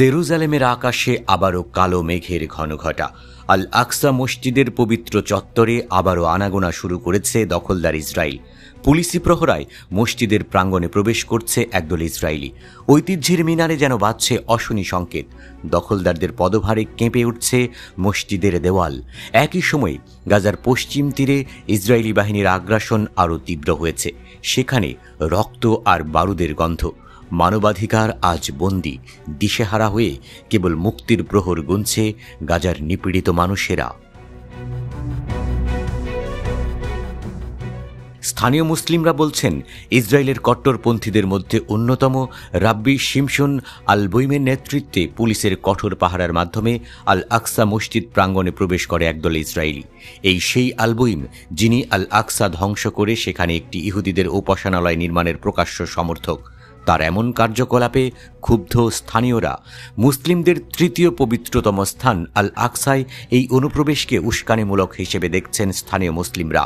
জেরুজালেমের আকাশে আবারও কালো মেঘের ঘনঘটা। আল আকসা মসজিদের পবিত্র চত্বরে আবারও আনাগোনা শুরু করেছে দখলদার ইসরায়েল। পুলিশি প্রহরায় মসজিদের প্রাঙ্গণে প্রবেশ করছে একদল ইসরায়েলি। ঐতিহ্যের মিনারে যেন বাজছে অশনি সংকেত। দখলদারদের পদভারে কেঁপে উঠছে মসজিদের দেওয়াল। একই সময়ে গাজার পশ্চিম তীরে ইসরায়েলি বাহিনীর আগ্রাসন আরও তীব্র হয়েছে। সেখানে রক্ত আর বারুদের গন্ধ। মানবাধিকার আজ বন্দী, দিশেহারা হয়ে কেবল মুক্তির প্রহর গুনছে গাজার নিপীড়িত মানুষেরা। স্থানীয় মুসলিমরা বলছেন, ইসরায়েলের কট্টরপন্থীদের মধ্যে অন্যতম রাব্বি শিমশন আল বইমের নেতৃত্বে পুলিশের কঠোর পাহারার মাধ্যমে আল আকসা মসজিদ প্রাঙ্গণে প্রবেশ করে একদল ইসরায়েলি। এই সেই আল বইম যিনি আল আকসা ধ্বংস করে সেখানে একটি ইহুদিদের উপাসনালয় নির্মাণের প্রকাশ্য সমর্থক। তার এমন কার্যকলাপে ক্ষুব্ধ স্থানীয়রা মুসলিমদের তৃতীয় পবিত্রতম স্থান আল আকসায় এই অনুপ্রবেশকে উস্কানিমূলক হিসেবে দেখছেন স্থানীয় মুসলিমরা।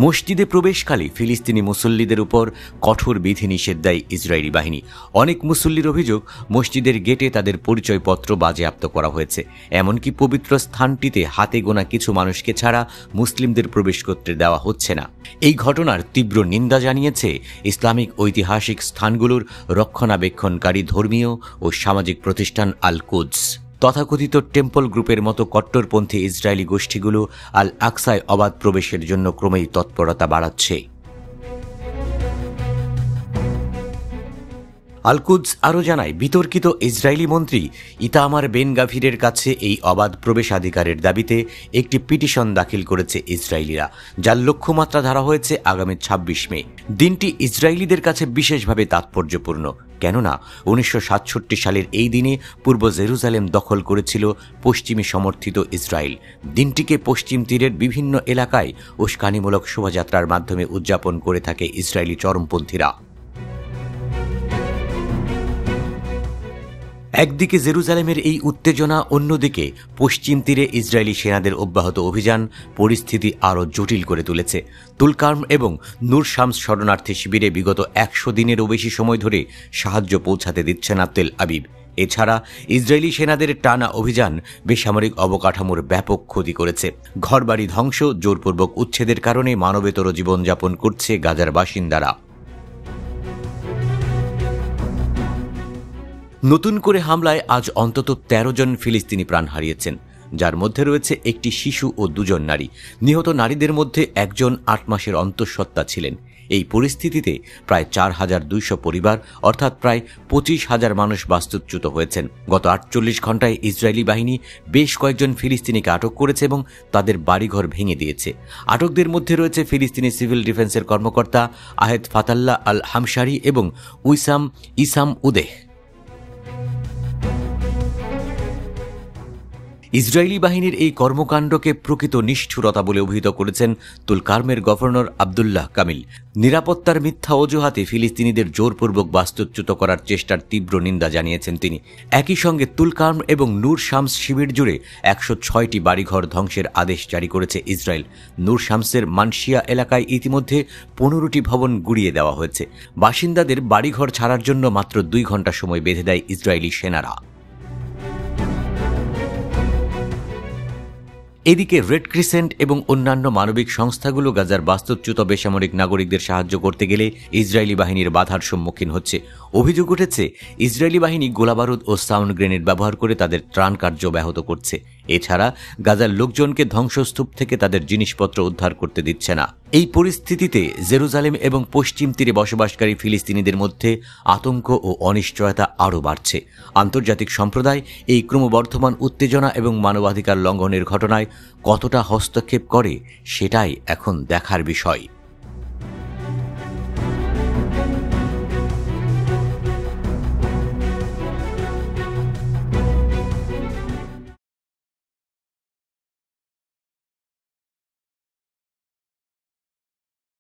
মসজিদে প্রবেশকালে ফিলিস্তিনি মুসল্লিদের উপর কঠোর বিধিনিষেধ দেয় ইসরায়েলি বাহিনী। অনেক মুসল্লির অভিযোগ, মসজিদের গেটে তাদের পরিচয়পত্র বাজেয়াপ্ত করা হয়েছে। এমনকি পবিত্র স্থানটিতে হাতে গোনা কিছু মানুষকে ছাড়া মুসলিমদের প্রবেশ করতে দেওয়া হচ্ছে না। এই ঘটনার তীব্র নিন্দা জানিয়েছে ইসলামিক ঐতিহাসিক স্থানগুলোর রক্ষণাবেক্ষণকারী ধর্মীয় ও সামাজিক প্রতিষ্ঠান আল কুদস। তথাকথিত টেম্পল গ্রুপের মতো কট্টরপন্থী ইসরায়েলি গোষ্ঠীগুলো আল আকসায় অবাধ প্রবেশের জন্য ক্রমেই তৎপরতা বাড়াচ্ছে। আল কুদস আরও জানায়, বিতর্কিত ইসরায়েলি মন্ত্রী ইতামার বেন গাভিরের কাছে এই অবাধ প্রবেশাধিকারের দাবিতে একটি পিটিশন দাখিল করেছে ইসরায়েলিরা, যার লক্ষ্যমাত্রা ধরা হয়েছে আগামী ২৬ মে। দিনটি ইসরায়েলিদের কাছে বিশেষভাবে তাৎপর্যপূর্ণ, কেননা ১৯৬৭ সালের এই দিনে পূর্ব জেরুজালেম দখল করেছিল পশ্চিমী সমর্থিত ইসরায়েল। দিনটিকে পশ্চিম তীরের বিভিন্ন এলাকায় উস্কানিমূলক শোভাযাত্রার মাধ্যমে উদযাপন করে থাকে ইসরায়েলি চরমপন্থীরা। একদিকে জেরুজালেমের এই উত্তেজনা, অন্যদিকে পশ্চিম তীরে ইসরায়েলি সেনাদের অব্যাহত অভিযান পরিস্থিতি আরও জটিল করে তুলেছে। তুলকার্ম এবং নূর শামস শরণার্থী শিবিরে বিগত ১০০ দিনেরও বেশি সময় ধরে সাহায্য পৌঁছাতে দিচ্ছে না তেল আবিব। এছাড়া ইসরায়েলি সেনাদের টানা অভিযান বেসামরিক অবকাঠামোর ব্যাপক ক্ষতি করেছে। ঘরবাড়ি ধ্বংস, জোরপূর্বক উচ্ছেদের কারণে মানবেতর জীবনযাপন করছে গাজার বাসিন্দারা। নতুন করে হামলায় আজ অন্তত ১৩ জন ফিলিস্তিনি প্রাণ হারিয়েছেন, যার মধ্যে রয়েছে একটি শিশু ও ২ জন নারী। নিহত নারীদের মধ্যে একজন ৮ মাসের অন্তঃসত্ত্বা ছিলেন। এই পরিস্থিতিতে প্রায় ৪,২০০ পরিবার অর্থাৎ প্রায় ২৫,০০০ মানুষ বাস্তুচ্যুত হয়েছেন। গত ৪৮ ঘণ্টায় ইসরায়েলি বাহিনী বেশ কয়েকজন ফিলিস্তিনিকে আটক করেছে এবং তাদের বাড়িঘর ভেঙে দিয়েছে। আটকদের মধ্যে রয়েছে ফিলিস্তিনি সিভিল ডিফেন্সের কর্মকর্তা আহেদ ফাতাল্লাহ আল হামশারি এবং ইসাম উদেহ। ইসরায়েলি বাহিনীর এই কর্মকাণ্ডকে প্রকৃত নিষ্ঠুরতা বলে অভিহিত করেছেন তুলকার্মের গভর্নর আবদুল্লাহ কামিল। নিরাপত্তার মিথ্যা অজুহাতে ফিলিস্তিনিদের জোরপূর্বক বাস্তুচ্যুত করার চেষ্টার তীব্র নিন্দা জানিয়েছেন তিনি। একই সঙ্গে তুলকার্ম এবং নূর শামস শিবির জুড়ে ১০৬টি বাড়িঘর ধ্বংসের আদেশ জারি করেছে ইসরায়েল। নূর শামসের মানশিয়া এলাকায় ইতিমধ্যে ১৫টি ভবন গুড়িয়ে দেওয়া হয়েছে। বাসিন্দাদের বাড়িঘর ছাড়ার জন্য মাত্র ২ ঘণ্টা সময় বেঁধে দেয় ইসরায়েলি সেনারা। এদিকে রেড ক্রিসেন্ট এবং অন্যান্য মানবিক সংস্থাগুলো গাজার বাস্তুচ্যুত বেসামরিক নাগরিকদের সাহায্য করতে গেলে ইসরায়েলি বাহিনীর বাধার সম্মুখীন হচ্ছে। অভিযোগ উঠেছে, ইসরায়েলি বাহিনী গোলাবারুদ ও সাউন্ড গ্রেনেড ব্যবহার করে তাদের ত্রাণ কার্য ব্যাহত করছে। এছাড়া গাজার লোকজনকে ধ্বংসস্তূপ থেকে তাদের জিনিসপত্র উদ্ধার করতে দিচ্ছে না। এই পরিস্থিতিতে জেরুজালেম এবং পশ্চিম তীরে বসবাসকারী ফিলিস্তিনিদের মধ্যে আতঙ্ক ও অনিশ্চয়তা আরও বাড়ছে। আন্তর্জাতিক সম্প্রদায় এই ক্রমবর্ধমান উত্তেজনা এবং মানবাধিকার লঙ্ঘনের ঘটনায় কতটা হস্তক্ষেপ করে, সেটাই এখন দেখার বিষয়।